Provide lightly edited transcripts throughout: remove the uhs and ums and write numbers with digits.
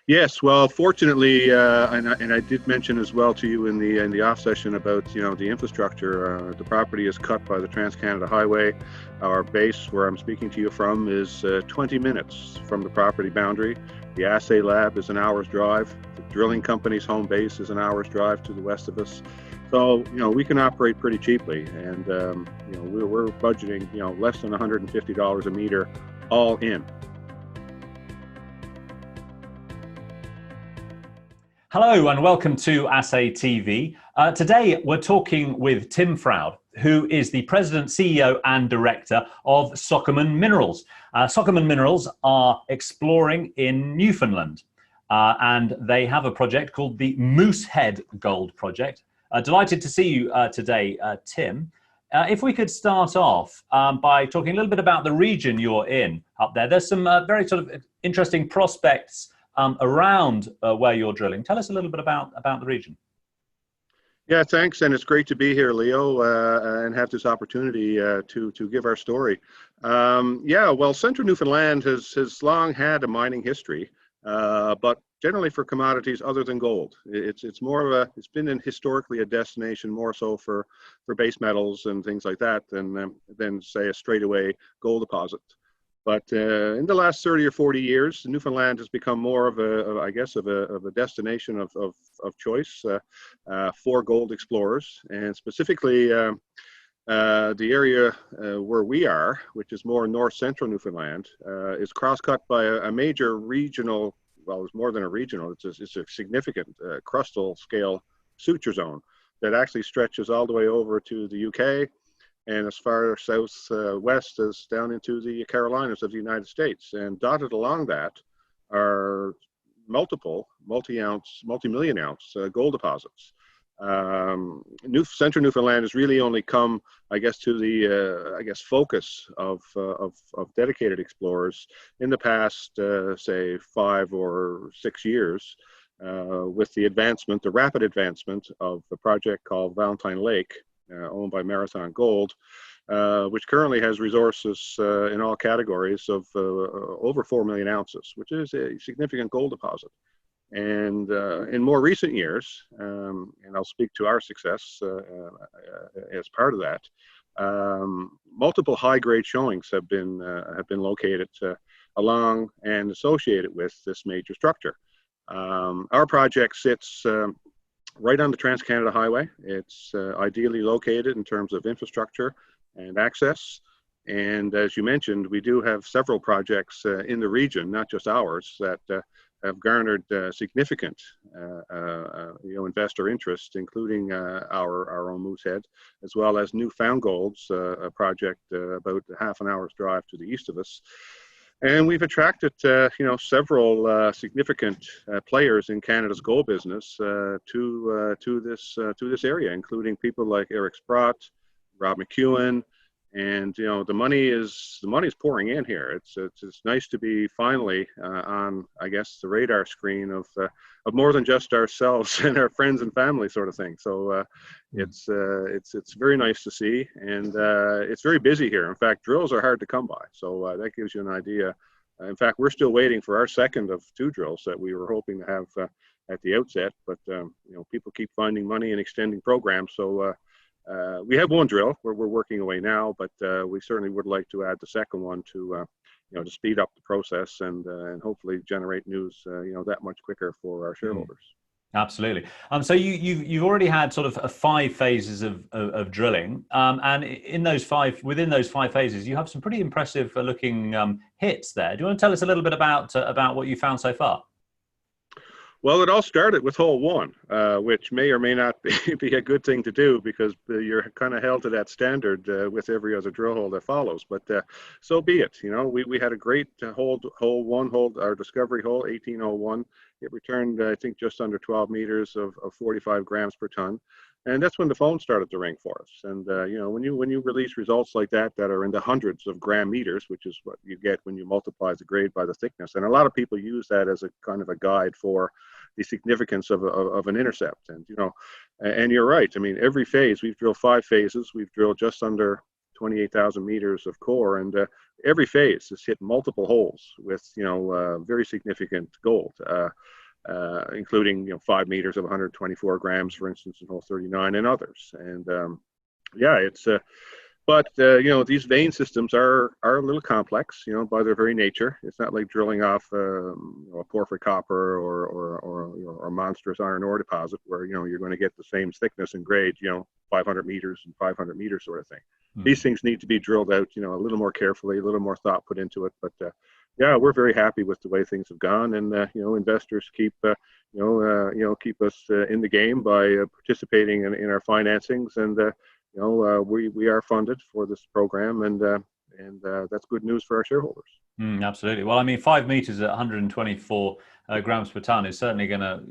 Yes, well, fortunately, and I did mention as well to you in the off session about the infrastructure. The property is cut by the Trans-Canada Highway. Our base, where I'm speaking to you from, is 20 minutes from the property boundary. The Assay lab is an hour's drive. The drilling company's home base is an hour's drive to the west of us. So we can operate pretty cheaply, and we're budgeting less than $150 a meter, all in. Hello and welcome to Assay TV. Today we're talking with Tim Froude, who is the President, CEO and Director of Sokoman Minerals. Sokoman Minerals are exploring in Newfoundland and they have a project called the Moosehead Gold Project. Delighted to see you today, Tim. If we could start off by talking a little bit about the region you're in up there. There's some very sort of interesting prospects around where you're drilling. Tell us a little bit about the region. Yeah, thanks, and it's great to be here, Leo, and have this opportunity to give our story. Yeah, well, Central Newfoundland has long had a mining history, but generally for commodities other than gold. It's been historically a destination more so for base metals and things like that than say a straightaway gold deposit. But in the last 30 or 40 years, Newfoundland has become more of a destination of choice for gold explorers, and specifically the area where we are, which is more north-central Newfoundland, is cross-cut by a major regional. Well, it's more than a regional. It's a significant crustal scale suture zone that actually stretches all the way over to the UK. And as far southwest as down into the Carolinas of the United States. And dotted along that are multiple multi-million ounce gold deposits. Central Newfoundland has really only come, I guess, to the focus of dedicated explorers in the past, say, 5 or 6 years, with the rapid advancement of a project called Valentine Lake, owned by Marathon Gold, which currently has resources in all categories of over 4 million ounces, which is a significant gold deposit. And in more recent years, and I'll speak to our success as part of that, multiple high-grade showings have been located along and associated with this major structure. Our project sits right on the Trans-Canada Highway. It's ideally located in terms of infrastructure and access. And as you mentioned, we do have several projects in the region, not just ours, that have garnered significant investor interest, including our own Moosehead, as well as Newfoundland Gold's a project about half an hour's drive to the east of us. And we've attracted, several significant players in Canada's gold business to this area, including people like Eric Sprott, Rob McEwen, and the money is pouring in here. It's nice to be finally on, I guess, the radar screen of more than just ourselves and our friends and family sort of thing. So it's very nice to see, and it's very busy here. In fact, drills are hard to come by, so that gives you an idea. In fact, we're still waiting for our second of 2 drills that we were hoping to have at the outset, but people keep finding money and extending programs. So we have 1 drill where we're working away now, but we certainly would like to add the second one to speed up the process and hopefully generate news that much quicker for our shareholders. Absolutely. So you've already had sort of 5 phases of drilling, and within those 5 phases, you have some pretty impressive looking hits there. Do you want to tell us a little bit about what you found so far? Well, it all started with hole 1, which may or may not be a good thing to do, because you're kind of held to that standard with every other drill hole that follows. But so be it. We had a great hole 1, our discovery hole, 1801. It returned, I think, just under 12 meters of 45 grams per ton. And that's when the phone started to ring for us. And when you release results like that are in the hundreds of gram meters, which is what you get when you multiply the grade by the thickness, and a lot of people use that as a kind of a guide for the significance of an intercept. And and you're right. I mean, every phase, we've drilled 5 phases. We've drilled just under 28,000 meters of core, and every phase has hit multiple holes with very significant gold, including 5 meters of 124 grams, for instance, in hole 39, and others. And yeah, it's but these vein systems are a little complex, by their very nature. It's not like drilling off a porphyry copper or a monstrous iron ore deposit where you're going to get the same thickness and grade, 500 meters and 500 meters sort of thing. These things need to be drilled out, a little more carefully, a little more thought put into it. But yeah, we're very happy with the way things have gone, and investors keep keep us in the game by participating in our financings, and we are funded for this program, and that's good news for our shareholders. Absolutely. Well, I mean, 5 meters at 124 grams per ton is certainly going to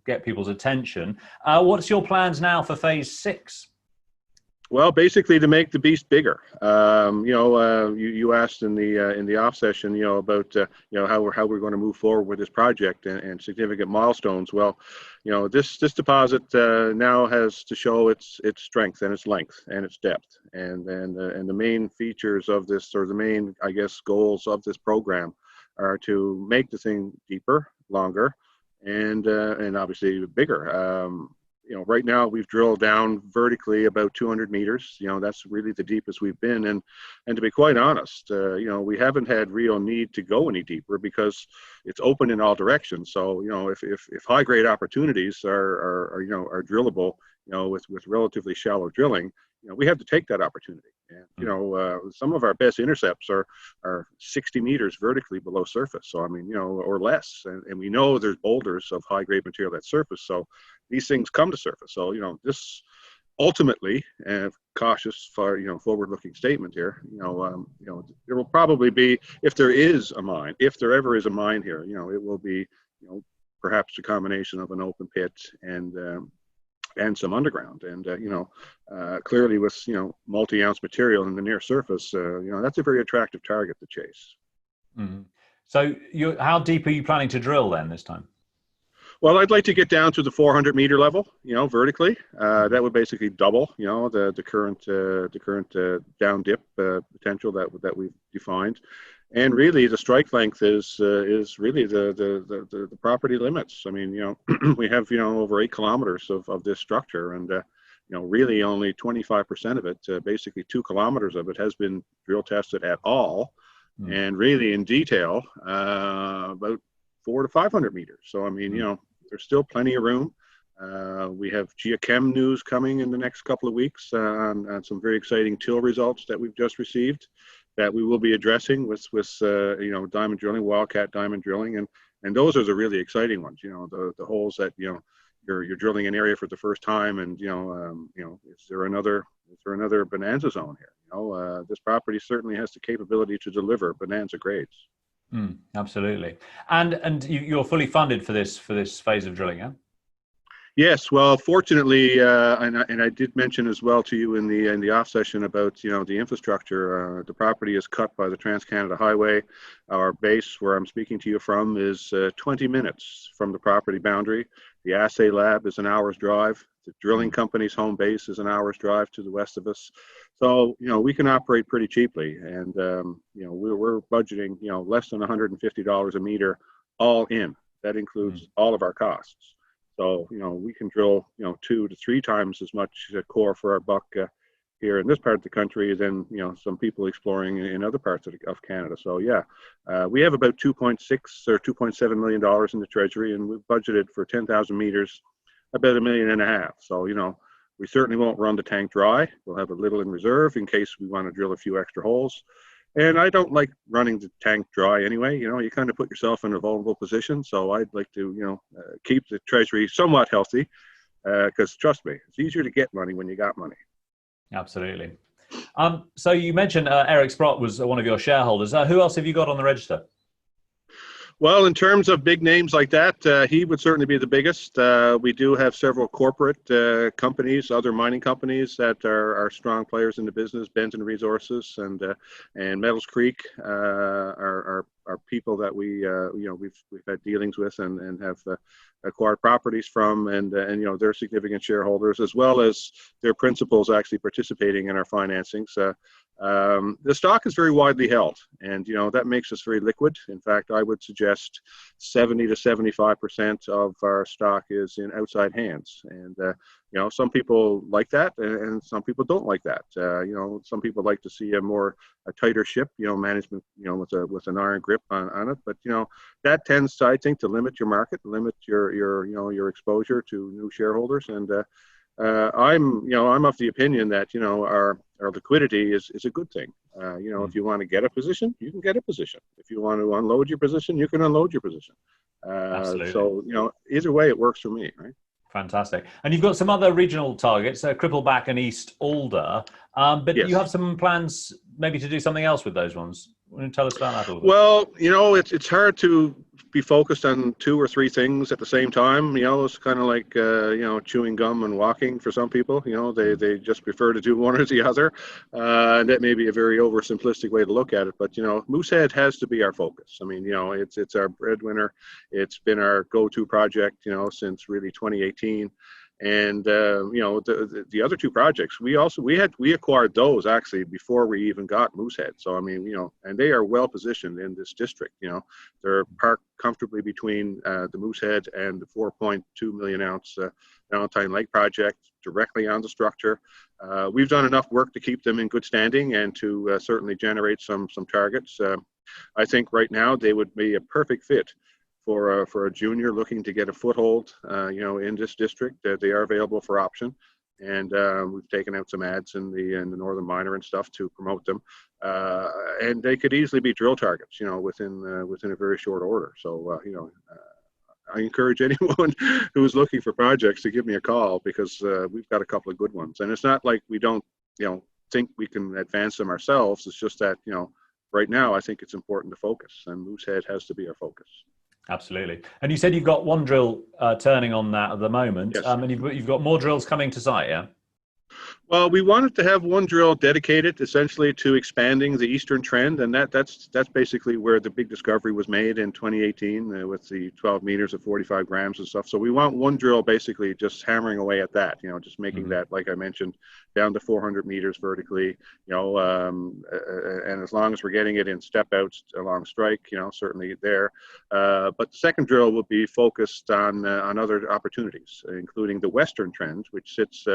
get people's attention. What's your plans now for phase 6? Well, basically to make the beast bigger. You asked in the off session, about how we're going to move forward with this project and significant milestones. Well, this deposit now has to show its strength and its length and its depth, and the main features of this, or the main, I guess, goals of this program, are to make the thing deeper, longer, and obviously bigger. Right now we've drilled down vertically about 200 meters. That's really the deepest we've been. And to be quite honest, we haven't had real need to go any deeper because it's open in all directions. So, if high grade opportunities are drillable, with relatively shallow drilling, we have to take that opportunity. And, some of our best intercepts are 60 meters vertically below surface. So, I mean, or less. And we know there's boulders of high grade material at surface. So these things come to surface. So, this ultimately, cautious for, forward-looking statement here, there will probably be, if there is a mine, if there ever is a mine here, it will be, perhaps a combination of an open pit and some underground. And, clearly with, multi-ounce material in the near surface, that's a very attractive target to chase. Mm-hmm. So how deep are you planning to drill then this time? Well, I'd like to get down to the 400 meter level, vertically. That would basically double, the current down dip potential that we've defined. And really, the strike length is really the property limits. I mean, we have over 8 kilometers of this structure, and really only 25% of it, basically 2 kilometers of it, has been drill tested at all, and really in detail about 400 to 500 meters. So I mean, there's still plenty of room. We have geochem news coming in the next couple of weeks on some very exciting till results that we've just received, that we will be addressing with diamond drilling, wildcat diamond drilling, and those are the really exciting ones. The holes that you're drilling an area for the first time, and is there another bonanza zone here? This property certainly has the capability to deliver bonanza grades. Absolutely, and you're fully funded for this phase of drilling, yeah? Yes, well, fortunately, and I did mention as well to you in the off session about the infrastructure. The property is cut by the Trans-Canada Highway. Our base, where I'm speaking to you from, is 20 minutes from the property boundary. The assay lab is an hour's drive. The drilling company's home base is an hour's drive to the west of us. So we can operate pretty cheaply, and we're budgeting less than $150 a meter all in. That includes all of our costs. So, we can drill, 2 to 3 times as much core for our buck here in this part of the country than, some people exploring in other parts of Canada. So, yeah, we have about $2.6 or $2.7 million in the treasury, and we've budgeted for 10,000 meters, about $1.5 million. So, we certainly won't run the tank dry. We'll have a little in reserve in case we want to drill a few extra holes. And I don't like running the tank dry anyway. You kind of put yourself in a vulnerable position. So I'd like to, keep the treasury somewhat healthy, because trust me, it's easier to get money when you got money. Absolutely. So you mentioned Eric Sprott was one of your shareholders. Who else have you got on the register? Well, in terms of big names like that, he would certainly be the biggest. We do have several corporate companies, other mining companies that are strong players in the business. Benton Resources and Metals Creek are people that we've had dealings with and have acquired properties from, and they're significant shareholders, as well as their principals actually participating in our financings. The stock is very widely held, and that makes us very liquid. In fact, I would suggest 70 to 75% of our stock is in outside hands, and some people like that, and some people don't like that. Some people like to see a tighter ship, management, with an iron grip on it. But that tends to, I think, to limit your market, limit your exposure to new shareholders. And I'm of the opinion that our liquidity is a good thing. If you want to get a position, you can get a position. If you want to unload your position, you can unload your position. Absolutely. So either way, it works for me, right? Fantastic. And you've got some other regional targets, Crippleback and East Alder, but Yes. You have some plans maybe to do something else with those ones. Want to tell us about that a little bit? Well, it's hard to be focused on 2 or 3 things at the same time. It's kind of like chewing gum and walking for some people. They just prefer to do one or the other, and that may be a very oversimplistic way to look at it. But Moosehead has to be our focus. I mean, it's our breadwinner. It's been our go-to project, since really 2018. And the other 2 projects, we acquired those actually before we even got Moosehead. So I mean, and they are well positioned in this district. They're parked comfortably between the Moosehead and the 4.2 million ounce Valentine Lake project, directly on the structure. We've done enough work to keep them in good standing and to certainly generate some targets. I think right now they would be a perfect fit for a junior looking to get a foothold, in this district. They are available for option, and we've taken out some ads in the Northern Miner and stuff to promote them. And they could easily be drill targets, within a very short order. So, I encourage anyone who's looking for projects to give me a call, because we've got a couple of good ones. And it's not like we don't, think we can advance them ourselves. It's just that, right now I think it's important to focus, and Moosehead has to be our focus. Absolutely. And you said you've got one drill turning on that at the moment. Yes. And you've got more drills coming to site, yeah? Well, we wanted to have one drill dedicated essentially to expanding the eastern trend, and that's basically where the big discovery was made in 2018 with the 12 meters of 45 grams and stuff. So we want one drill basically just hammering away at that, just making that, like I mentioned, down to 400 meters vertically, and as long as we're getting it in step outs along strike, certainly there. But the second drill will be focused on other opportunities, including the western trend, which sits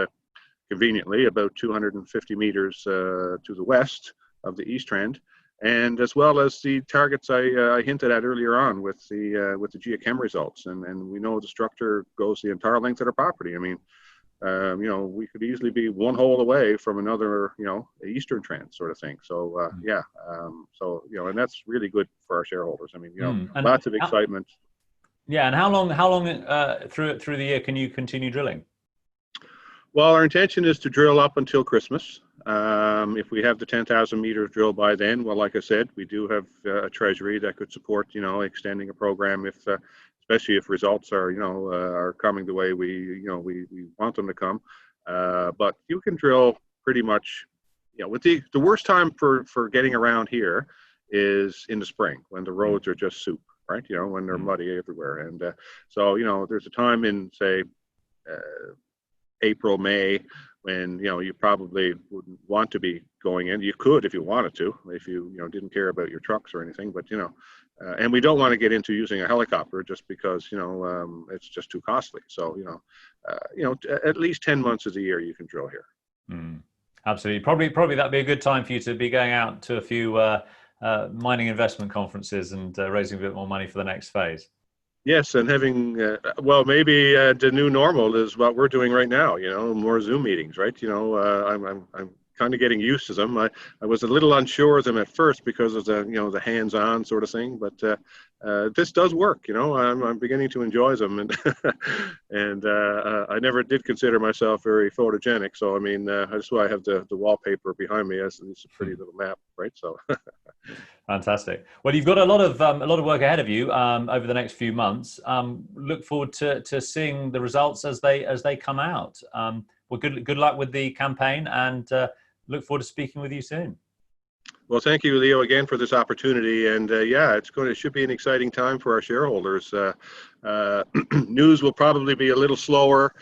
conveniently about 250 meters to the west of the east trend, and as well as the targets I hinted at earlier on with the geochem results, and we know the structure goes the entire length of the property. I mean, we could easily be one hole away from another, eastern trend sort of thing. So and that's really good for our shareholders. I mean, lots of excitement. Yeah, and how long through the year can you continue drilling? Well, our intention is to drill up until Christmas. If we have the 10,000 meters drilled by then, well, like I said, we do have a treasury that could support, extending a program especially if results are coming the way we want them to come. But you can drill pretty much, with the worst time for getting around here is in the spring when the roads are just soup, right? When they're muddy everywhere. And so, there's a time in, say, April, May, when you probably wouldn't want to be going in. You could if you wanted to, if you didn't care about your trucks or anything. But and we don't want to get into using a helicopter just because it's just too costly. So at least 10 months of the year you can drill here. Absolutely, probably that'd be a good time for you to be going out to a few mining investment conferences and raising a bit more money for the next phase. Yes, and having, maybe the new normal is what we're doing right now, more Zoom meetings, right? I'm kind of getting used to them. I was a little unsure of them at first because of the hands-on sort of thing, but this does work, I'm beginning to enjoy them, and and I never did consider myself very photogenic. So, I mean, that's why I have the wallpaper behind me as it's a pretty little map, right? So. Fantastic. Well, you've got a lot of work ahead of you over the next few months. Look forward to seeing the results as they come out. Well, good luck with the campaign, and look forward to speaking with you soon. Well, thank you, Leo, again for this opportunity. And yeah, it should be an exciting time for our shareholders. News will probably be a little slower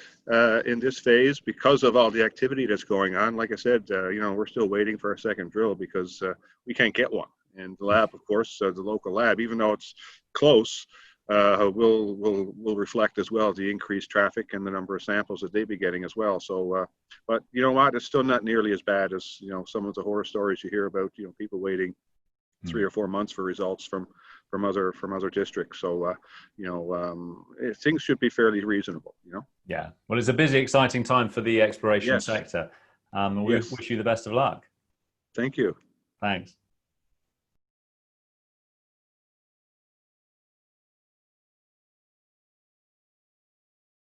in this phase because of all the activity that's going on. Like I said, we're still waiting for our second drill because we can't get one. And the lab, of course, the local lab, even though it's close, will reflect as well the increased traffic and the number of samples that they'd be getting as well. So, but you know what? It's still not nearly as bad as some of the horror stories you hear about. People waiting 3 or 4 months for results from other districts. So, things should be fairly reasonable. Yeah. Well, it's a busy, exciting time for the exploration Yes. sector. We Yes. wish you the best of luck. Thank you. Thanks.